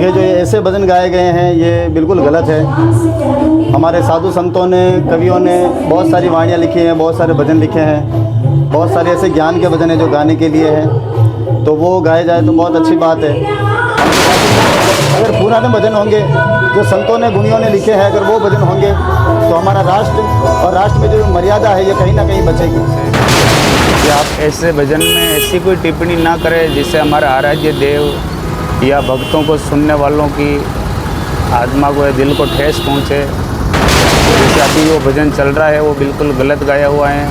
देखिए, जो ये ऐसे भजन गाए गए हैं ये बिल्कुल गलत है। हमारे साधु संतों ने, कवियों ने बहुत सारी वाणियाँ लिखी हैं, बहुत सारे भजन लिखे हैं, बहुत सारे ऐसे ज्ञान के भजन हैं जो गाने के लिए हैं, तो वो गाए जाए तो बहुत अच्छी बात है। अगर पुराने भजन होंगे जो संतों ने, गुणियों ने लिखे हैं, अगर वो भजन होंगे तो हमारा राष्ट्र और राष्ट्र में जो मर्यादा है ये कहीं ना कहीं बचेगी। कि आप ऐसे भजन में ऐसी कोई टिप्पणी ना करें जिससे हमारा आराध्य देव या भक्तों को, सुनने वालों की आत्मा को या दिल को ठेस पहुँचे। जैसे अभी वो भजन चल रहा है वो बिल्कुल गलत गाया हुआ है,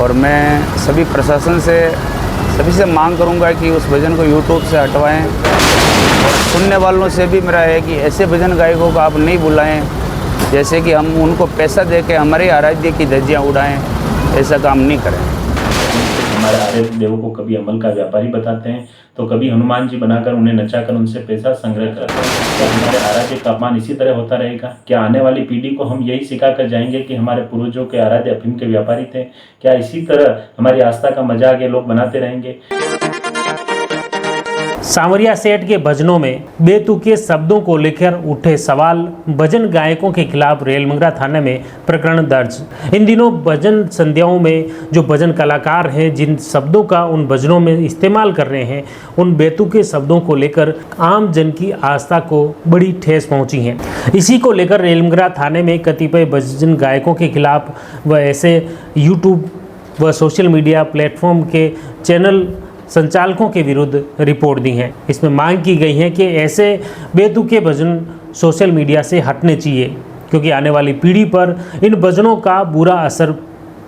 और मैं सभी प्रशासन से, सभी से मांग करूंगा कि उस भजन को यूट्यूब से हटवाएं। और सुनने वालों से भी मेरा है कि ऐसे भजन गायकों को आप नहीं बुलाएं जैसे कि हम उनको पैसा दे के हमारे आराध्य की धज्जियाँ उड़ाएं। ऐसा काम नहीं करें। हमारे आराध्य देवों को कभी अमल का व्यापारी बताते हैं तो कभी हनुमान जी बनाकर उन्हें नचाकर उनसे पैसा संग्रह करते हैं। क्या हमारे आराध्य का अपमान इसी तरह होता रहेगा? क्या आने वाली पीढ़ी को हम यही सिखा कर जाएंगे कि हमारे पूर्वजों के आराध्य अफीम के व्यापारी थे? क्या इसी तरह हमारी आस्था का मजाक ये लोग बनाते रहेंगे? सांवरिया सेठ के भजनों में बेतुके शब्दों को लेकर उठे सवाल। भजन गायकों के खिलाफ रेलमंगरा थाने में प्रकरण दर्ज। इन दिनों भजन संध्याओं में जो भजन कलाकार हैं, जिन शब्दों का उन भजनों में इस्तेमाल कर रहे हैं, उन बेतुके शब्दों को लेकर आम जन की आस्था को बड़ी ठेस पहुंची है। इसी को लेकर रेलमंगरा थाने में कतिपय भजन गायकों के खिलाफ व ऐसे यूट्यूब व सोशल मीडिया प्लेटफॉर्म के चैनल संचालकों के विरुद्ध रिपोर्ट दी है। इसमें मांग की गई है कि ऐसे बेतुके भजन सोशल मीडिया से हटने चाहिए, क्योंकि आने वाली पीढ़ी पर इन भजनों का बुरा असर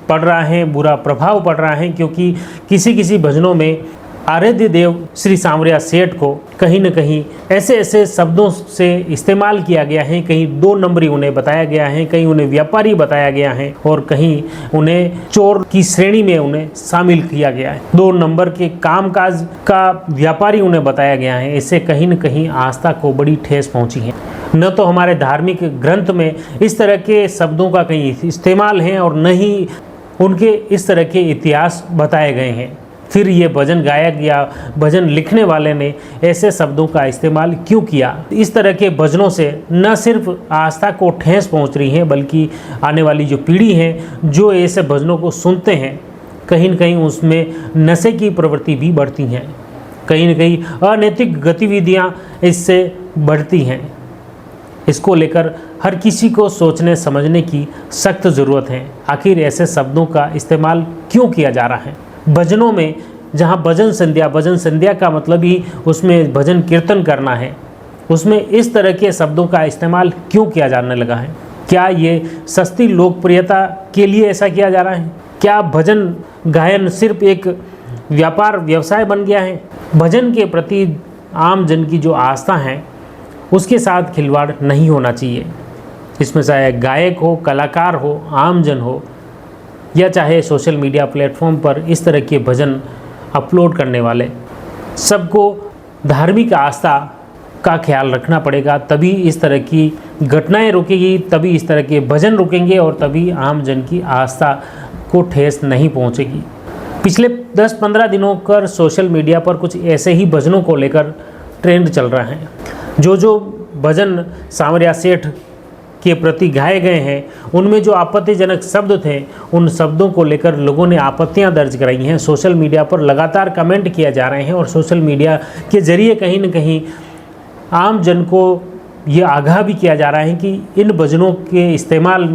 पड़ रहा है, बुरा प्रभाव पड़ रहा है। क्योंकि किसी भजनों में आराध्य देव श्री सांवरिया सेठ को कहीं न कहीं ऐसे शब्दों से इस्तेमाल किया गया है। कहीं 2 नंबरी उन्हें बताया गया है, कहीं उन्हें व्यापारी बताया गया है, और कहीं उन्हें चोर की श्रेणी में उन्हें शामिल किया गया है। 2 नंबर के कामकाज का व्यापारी उन्हें बताया गया है। इससे कहीं न कहीं आस्था को बड़ी ठेस पहुंची है। न तो हमारे धार्मिक ग्रंथ में इस तरह के शब्दों का कहीं इस्तेमाल है और न ही उनके इस तरह के इतिहास बताए गए हैं। फिर ये भजन गायक या भजन लिखने वाले ने ऐसे शब्दों का इस्तेमाल क्यों किया? इस तरह के भजनों से न सिर्फ आस्था को ठेस पहुंच रही है, बल्कि आने वाली जो पीढ़ी है जो ऐसे भजनों को सुनते हैं, कहीं न कहीं उसमें नशे की प्रवृत्ति भी बढ़ती हैं, कहीं न कहीं अनैतिक गतिविधियां इससे बढ़ती हैं। इसको लेकर हर किसी को सोचने समझने की सख्त ज़रूरत है। आखिर ऐसे शब्दों का इस्तेमाल क्यों किया जा रहा है? भजनों में जहाँ भजन संध्या का मतलब ही उसमें भजन कीर्तन करना है, उसमें इस तरह के शब्दों का इस्तेमाल क्यों किया जाने लगा है? क्या ये सस्ती लोकप्रियता के लिए ऐसा किया जा रहा है? क्या भजन गायन सिर्फ एक व्यापार व्यवसाय बन गया है? भजन के प्रति आम जन की जो आस्था है उसके साथ खिलवाड़ नहीं होना चाहिए। इसमें चाहे गायक हो, कलाकार हो, आम जन हो, या चाहे सोशल मीडिया प्लेटफॉर्म पर इस तरह के भजन अपलोड करने वाले, सबको धार्मिक आस्था का ख्याल रखना पड़ेगा। तभी इस तरह की घटनाएं रुकेगी, तभी इस तरह के भजन रुकेंगे, और तभी आम जन की आस्था को ठेस नहीं पहुंचेगी। पिछले 10-15 दिनों कर सोशल मीडिया पर कुछ ऐसे ही भजनों को लेकर ट्रेंड चल रहा है। जो भजन सांवरिया सेठ के प्रति गाए गए हैं, उनमें जो आपत्तिजनक शब्द थे, उन शब्दों को लेकर लोगों ने आपत्तियां दर्ज कराई हैं। सोशल मीडिया पर लगातार कमेंट किए जा रहे हैं, और सोशल मीडिया के ज़रिए कहीं न कहीं आम जन को ये आगाह भी किया जा रहा है कि इन भजनों के इस्तेमाल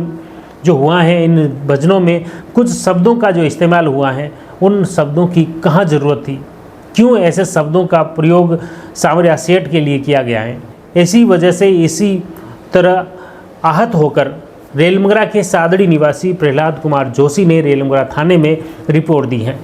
जो हुआ है, इन भजनों में कुछ शब्दों का जो इस्तेमाल हुआ है, उन शब्दों की कहाँ ज़रूरत थी? क्यों ऐसे शब्दों का प्रयोग सांवरिया सेठ के लिए किया गया है? इसी वजह से इसी तरह आहत होकर रेलमंगरा के सादड़ी निवासी प्रहलाद कुमार जोशी ने रेलमंगरा थाने में रिपोर्ट दी है।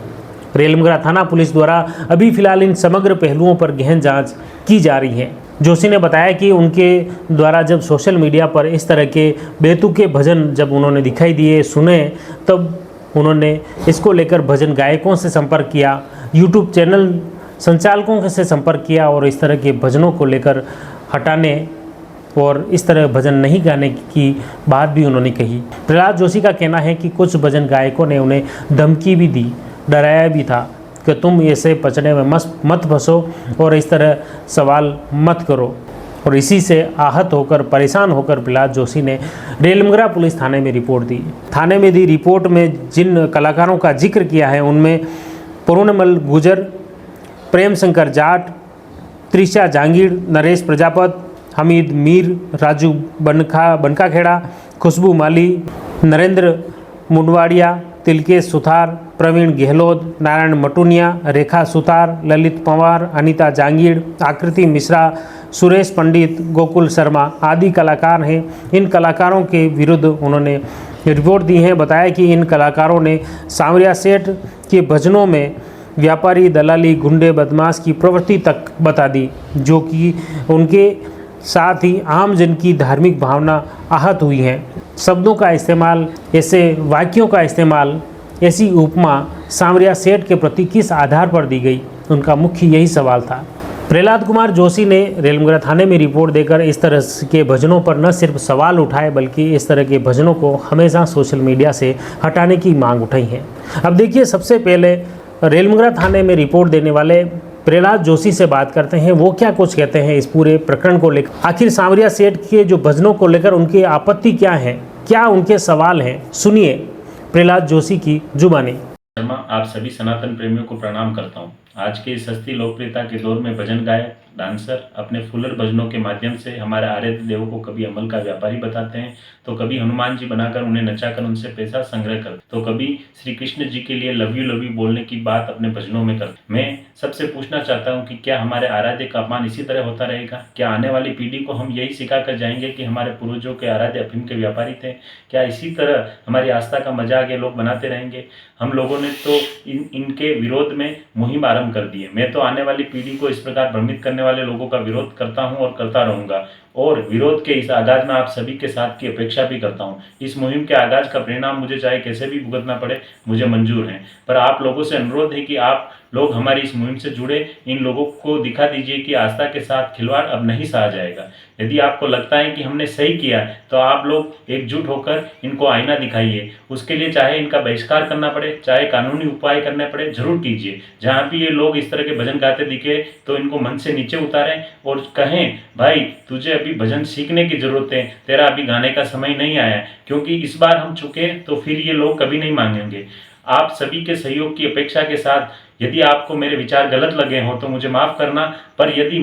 रेलमंगरा थाना पुलिस द्वारा अभी फिलहाल इन समग्र पहलुओं पर गहन जांच की जा रही है। जोशी ने बताया कि उनके द्वारा जब सोशल मीडिया पर इस तरह के बेतुके भजन जब उन्होंने दिखाई दिए, सुने, तब उन्होंने इसको लेकर भजन गायकों से संपर्क किया, यूट्यूब चैनल संचालकों से संपर्क किया, और इस तरह के भजनों को लेकर हटाने और इस तरह भजन नहीं गाने की बात भी उन्होंने कही। प्रहलाद जोशी का कहना है कि कुछ भजन गायकों ने उन्हें धमकी भी दी, डराया भी था कि तुम ऐसे पचड़े में मत फंसो और इस तरह सवाल मत करो। और इसी से आहत होकर परेशान होकर प्रहलाद जोशी ने रेलमंगरा पुलिस थाने में रिपोर्ट दी। थाने में दी रिपोर्ट में जिन कलाकारों का जिक्र किया है उनमें पूर्णमल गुजर, प्रेम शंकर जाट, त्रिशा जांगीर, नरेश प्रजापत, हमीद मीर, राजू बनकाखेड़ा, खुशबू माली, नरेंद्र मुंडवाड़िया, तिलकेश सुथार, प्रवीण गहलोत, नारायण मटुनिया, रेखा सुतार, ललित पंवार, अनीता जांगीर, आकृति मिश्रा, सुरेश पंडित, गोकुल शर्मा आदि कलाकार हैं। इन कलाकारों के विरुद्ध उन्होंने रिपोर्ट दी है। बताया कि इन कलाकारों ने सांवरिया सेठ के भजनों में व्यापारी, दलाली, गुंडे, बदमाश की प्रवृत्ति तक बता दी, जो कि उनके साथ ही आम जन की धार्मिक भावना आहत हुई है। शब्दों का इस्तेमाल, ऐसे वाक्यों का इस्तेमाल, ऐसी उपमा सांवरिया सेठ के प्रति किस आधार पर दी गई, उनका मुख्य यही सवाल था। प्रहलाद कुमार जोशी ने रेलमंगरा थाने में रिपोर्ट देकर इस तरह के भजनों पर न सिर्फ सवाल उठाए बल्कि इस तरह के भजनों को हमेशा सोशल मीडिया से हटाने की मांग उठाई है। अब देखिए, सबसे पहले रेलमंगरा थाने में रिपोर्ट देने वाले प्रहलाद जोशी से बात करते हैं। वो क्या कुछ कहते हैं इस पूरे प्रकरण को लेकर। आखिर सांवरिया सेठ के जो भजनों को लेकर उनकी आपत्ति क्या है, क्या उनके सवाल हैं, सुनिए प्रहलाद जोशी की जुबानी। शर्मा, आप सभी सनातन प्रेमियों को प्रणाम करता हूँ। आज के इस सस्ती लोकप्रियता के दौर में भजन गायक, डांसर अपने फुल्लड़ भजनों के माध्यम से हमारे आराध्य देवों को कभी अमल का व्यापारी बताते हैं, तो कभी हनुमान जी बनाकर उन्हें नचाकर उनसे पैसा संग्रह कर, तो कभी श्री कृष्ण जी के लिए लव यू बोलने की बात अपने भजनों में कर। मैं सबसे पूछना चाहता हूं कि क्या हमारे आराध्य का अपमान इसी तरह होता रहेगा? क्या आने वाली पीढ़ी को हम यही सिखा कर जाएंगे कि हमारे पूर्वजों के आराध्य अफीम के व्यापारी थे? क्या इसी तरह हमारी आस्था का मजाक ये लोग बनाते रहेंगे? हम लोगों ने तो इनके विरोध में मुहिम आरंभ कर दी है। मैं तो आने वाली पीढ़ी को इस प्रकार भ्रमित करने वाले लोगों का विरोध करता हूं और करता रहूंगा, और विरोध के इस आगाज में आप सभी के साथ की अपेक्षा भी करता हूं। इस मुहिम के आगाज का परिणाम मुझे चाहे कैसे भी भुगतना पड़े, मुझे मंजूर है, पर आप लोगों से अनुरोध है कि आप लोग हमारी इस मुहिम से जुड़े। इन लोगों को दिखा दीजिए कि आस्था के साथ खिलवाड़ अब नहीं सहा जाएगा। यदि आपको लगता है कि हमने सही किया तो आप लोग एकजुट होकर इनको आईना दिखाइए। उसके लिए चाहे इनका बहिष्कार करना पड़े, चाहे कानूनी उपाय करने पड़े, जरूर कीजिए। जहाँ भी ये लोग इस तरह के भजन गाते दिखे तो इनको मन से नीचे उतारें और कहें, भाई तुझे अभी भजन सीखने की जरूरत है, तेरा अभी गाने का समय नहीं आया, क्योंकि इस बार हम चुके तो फिर ये लोग कभी नहीं मांगेंगे। आप सभी के सहयोग की अपेक्षा के साथ यदि आपको मेरे विचार गलत लगे हो तो मुझे माफ़ करना, पर यदि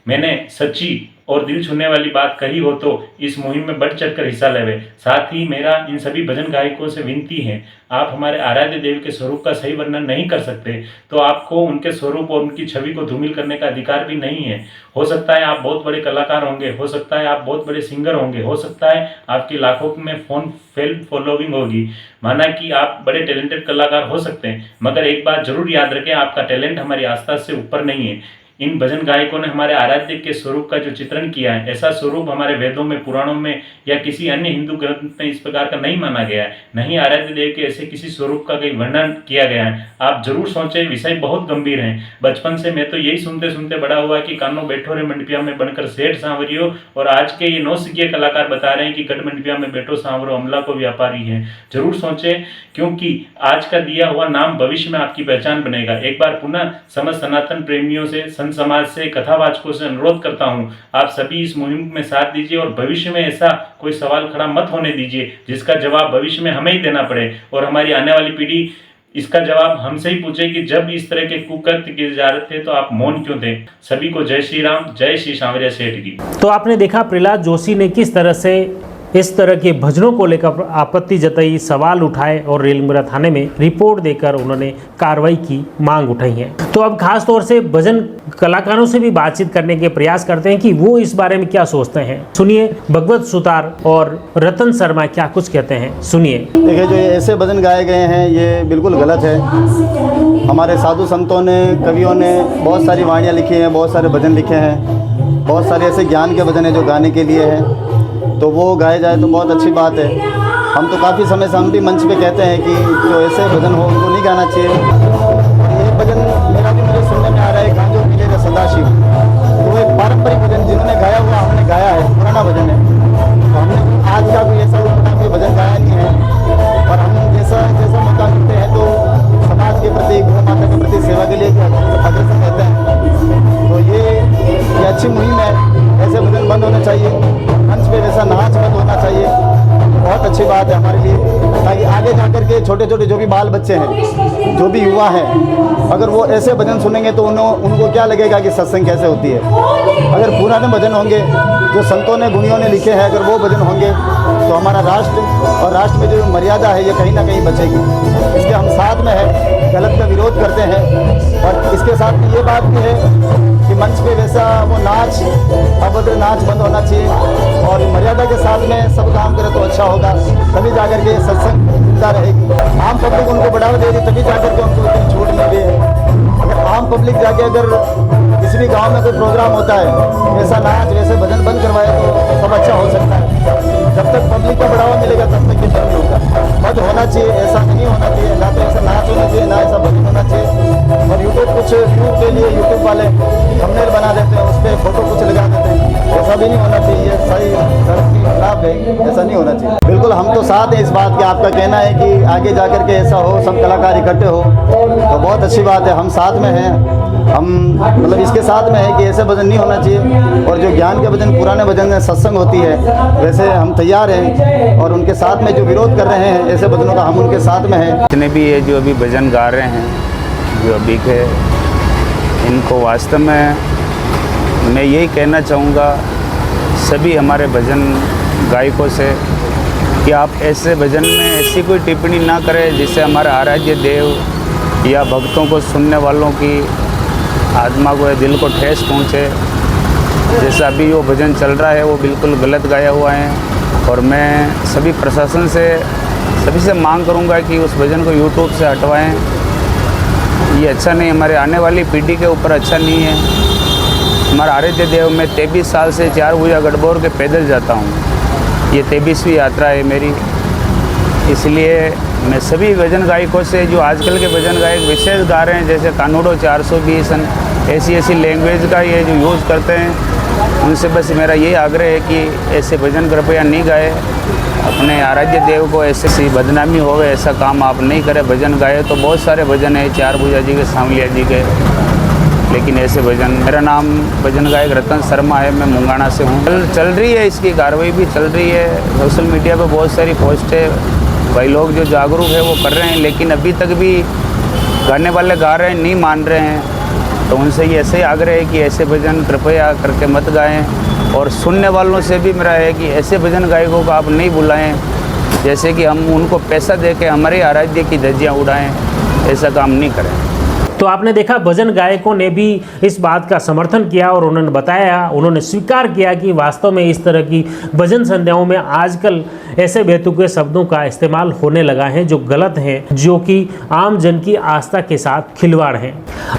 मैंने सच्ची और दिल छूने वाली बात कही हो तो इस मुहिम में बढ़ चढ़कर हिस्सा लेवे। साथ ही मेरा इन सभी भजन गायकों से विनती है, आप हमारे आराध्य देव के स्वरूप का सही वर्णन नहीं कर सकते तो आपको उनके स्वरूप और उनकी छवि को धूमिल करने का अधिकार भी नहीं है। हो सकता है आप बहुत बड़े कलाकार होंगे, हो सकता है आप बहुत बड़े सिंगर होंगे, हो सकता है आपकी लाखों में फॉलोइंग होगी, माना कि आप बड़े टैलेंटेड कलाकार हो सकते हैं, मगर एक बात जरूर याद रखें, आपका टैलेंट हमारी आस्था से ऊपर नहीं है। इन भजन गायकों ने हमारे आराध्य के स्वरूप का जो चित्रण किया है, ऐसा स्वरूप हमारे वेदों में, पुराणों में या किसी अन्य हिंदू ग्रंथ में इस प्रकार का नहीं माना गया है। नहीं आराध्य देव के ऐसे किसी स्वरूप का कहीं वर्णन किया गया है। आप जरूर सोचें, विषय बहुत गंभीर है। बचपन से मैं तो यही सुनते सुनते बड़ा हुआ कि कानो बैठो रे मंडपिया में बनकर सेठ सांवरियो, और आज के ये नौसिखिए कलाकार बता रहे हैं कि गढ़ मंडपिया में बैठो सांवरो अमला को व्यापारी है। जरूर सोचें, क्योंकि आज का दिया हुआ नाम भविष्य में आपकी पहचान बनेगा। एक बार पुनः समस्त सनातन प्रेमियों से, संत समाज से, कथावाचकों से अनुरोध करता हूं, आप सभी इस मुहिम में साथ दीजिए और भविष्य में ऐसा कोई सवाल खड़ा मत होने दीजिए जिसका जवाब भविष्य में हमें ही देना पड़े, और हमारी आने वाली पीढ़ी इसका जवाब हमसे ही पूछे कि जब इस तरह के कुकृत्य किए जा रहे थे तो आप मौन क्यों थे। सभी को जय श्री राम, जय श्री सांवरिया सेठ की। तो आपने देखा प्रहलाद जोशी ने किस तरह से इस तरह के भजनों को लेकर आपत्ति जताई, सवाल उठाए और रेलमंगरा थाने में रिपोर्ट देकर उन्होंने कार्रवाई की मांग उठाई है। तो अब खास तौर से भजन कलाकारों से भी बातचीत करने के प्रयास करते हैं कि वो इस बारे में क्या सोचते हैं। सुनिए भगवत सुतार और रतन शर्मा क्या कुछ कहते हैं, सुनिए। देखिए, जो ये ऐसे भजन गाए गए हैं ये बिल्कुल गलत है। हमारे साधु संतों ने, कवियों ने बहुत सारी वाणियाँ लिखी हैं, बहुत सारे भजन लिखे हैं, बहुत सारे ऐसे ज्ञान के भजन हैं जो गाने के लिए हैं, तो वो गाए जाए तो बहुत अच्छी बात है। हम तो काफ़ी समय से हम भी मंच पे कहते हैं कि जो ऐसे भजन हो उनको नहीं गाना चाहिए। ये भजन मेरा भी मुझे सुनने में आ रहा है, गांजो मिलेगा सदाशिव, वो एक पारंपरिक भजन जिन्होंने गाया हुआ हमने गाया है, पुराना भजन है। तो हमने आज का कोई ऐसा कोई भजन गाया नहीं है, और हम जैसा मौका मिलते हैं तो समाज के प्रति, गौ माता के प्रति सेवा के लिए अग्रसर रहते हैं। तो ये अच्छी मुहिम है। वैसे भजन बंद होने चाहिए, मंच पे वैसा नाच बंद होना चाहिए। बहुत अच्छी बात है हमारे लिए, ताकि आगे जाकर के छोटे छोटे जो भी बाल बच्चे हैं, जो भी युवा हैं, अगर वो ऐसे भजन सुनेंगे तो उनको क्या लगेगा कि सत्संग कैसे होती है। अगर पुराने भजन होंगे जो संतों ने गुणियों ने लिखे हैं, अगर वो भजन होंगे तो हमारा राष्ट्र और राष्ट्र में जो मर्यादा है ये कहीं ना कहीं बचेगी। इसके हम साथ में है, गलत का विरोध करते हैं। और इसके साथ में ये बात भी है कि मंच पे वैसा वो नाच, अभद्र नाच बंद होना चाहिए और मर्यादा के साथ में सब काम करे तो अच्छा होगा, तभी जाकर के सत्संग जिंदा रहेगी। आम पब्लिक उनको बढ़ावा देगी तभी जाकर के उनको इतनी छूट मिल रही है। अगर आम पब्लिक जाके अगर किसी भी गांव में कोई प्रोग्राम होता है, वैसा नाच वैसे भजन बंद करवाए तो सब अच्छा हो सकता है। जब तक पब्लिक को बढ़ावा मिलेगा तब तक कुछ नहीं होगा। मत होना चाहिए, ऐसा नहीं होना चाहिए, ना तो ऐसा नाच होना चाहिए, ना ऐसा भजन होना चाहिए। और यूट्यूब कुछ व्यू के लिए यूट्यूब वाले थंबनेल बना देते हैं, उस पर फोटो कुछ लगा देते हैं, ऐसा भी नहीं होना चाहिए। ये सही धर्म के खिलाफ है, ऐसा नहीं होना चाहिए। बिल्कुल हम तो साथ हैं इस बात के। आपका कहना है कि आगे जाकर के ऐसा हो, सब कलाकार इकट्ठे हो तो बहुत अच्छी बात है, हम साथ में हैं। हम मतलब इसके साथ में है कि ऐसे भजन नहीं होना चाहिए। और जो ज्ञान के भजन, पुराने भजन में सत्संग होती है, वैसे हम तैयार हैं। और उनके साथ में जो विरोध कर रहे हैं ऐसे भजनों का, हम उनके साथ में हैं। जितने भी ये जो अभी भजन गा रहे हैं, जो अभी के, इनको वास्तव में मैं यही कहना चाहूँगा सभी हमारे भजन गायकों से कि आप ऐसे भजन में ऐसी कोई टिप्पणी ना करें जिससे हमारा आराध्य देव या भक्तों को, सुनने वालों की आत्मा को या दिल को ठेस पहुँचे। जैसा अभी वो भजन चल रहा है वो बिल्कुल गलत गाया हुआ है। और मैं सभी प्रशासन से, सभी से मांग करूँगा कि उस भजन को यूट्यूब से हटवाएं। ये अच्छा नहीं, हमारे आने वाली पीढ़ी के ऊपर अच्छा नहीं है। हमारा आराध्य देव, मैं 23 साल से 4 भुजा गढ़बोर के पैदल जाता हूँ। ये 23वीं यात्रा है मेरी। इसलिए मैं सभी भजन गायकों से, जो आजकल के भजन गायक विशेष गा रहे हैं, जैसे कानूडो 420 ऐसी लैंग्वेज का ये जो यूज़ करते हैं, उनसे बस मेरा ये आग्रह है कि ऐसे भजन कृपया नहीं गाए। अपने आराध्य देव को ऐसे बदनामी होवे ऐसा काम आप नहीं करें। भजन गाए तो बहुत सारे भजन है, 4 भुजा जी के, सांवलिया जी के, लेकिन ऐसे भजन। मेरा नाम भजन गायक रतन शर्मा है, मैं मुंगाना से हूँ। चल रही है, इसकी कार्रवाई भी चल रही है। सोशल मीडिया पर बहुत सारी पोस्ट है, भाई लोग जो जागरूक है वो कर रहे हैं, लेकिन अभी तक भी गाने वाले गा रहे हैं, नहीं मान रहे हैं। तो उनसे ये ऐसे ही आग्रह है कि ऐसे भजन कृपया करके मत गाएं। और सुनने वालों से भी मेरा है कि ऐसे भजन गायकों को आप नहीं बुलाएं जैसे कि हम उनको पैसा दे के हमारे आराध्य की धज्जियाँ उड़ाएं। ऐसा काम नहीं करें। तो आपने देखा भजन गायकों ने भी इस बात का समर्थन किया और उन्होंने बताया, उन्होंने स्वीकार किया कि वास्तव में इस तरह की भजन संध्याओं में आजकल ऐसे बेतुके शब्दों का इस्तेमाल होने लगा है जो गलत हैं, जो कि आम जन की आस्था के साथ खिलवाड़ हैं।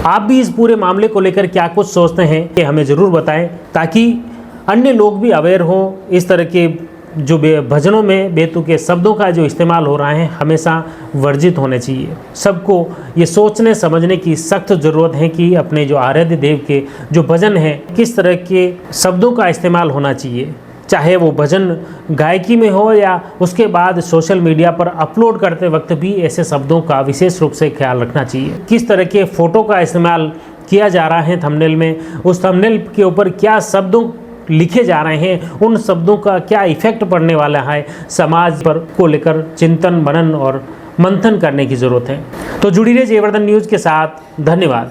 आप भी इस पूरे मामले को लेकर क्या कुछ सोचते हैं कि हमें ज़रूर बताएं, ताकि अन्य लोग भी अवेयर हों। इस तरह के जो भजनों में बेतुके शब्दों का जो इस्तेमाल हो रहा है हमेशा वर्जित होने चाहिए। सबको ये सोचने समझने की सख्त ज़रूरत है कि अपने जो आराध्य देव के जो भजन हैं किस तरह के शब्दों का इस्तेमाल होना चाहिए, चाहे वो भजन गायकी में हो या उसके बाद सोशल मीडिया पर अपलोड करते वक्त भी ऐसे शब्दों का विशेष रूप से ख्याल रखना चाहिए। किस तरह के फ़ोटो का इस्तेमाल किया जा रहा है थंबनेल में, उस थंबनेल के ऊपर क्या शब्दों लिखे जा रहे हैं, उन शब्दों का क्या इफेक्ट पड़ने वाला है समाज पर, को लेकर चिंतन, मनन और मंथन करने की ज़रूरत है। तो जुड़ी रहिए जयवर्धन न्यूज़ के साथ। धन्यवाद।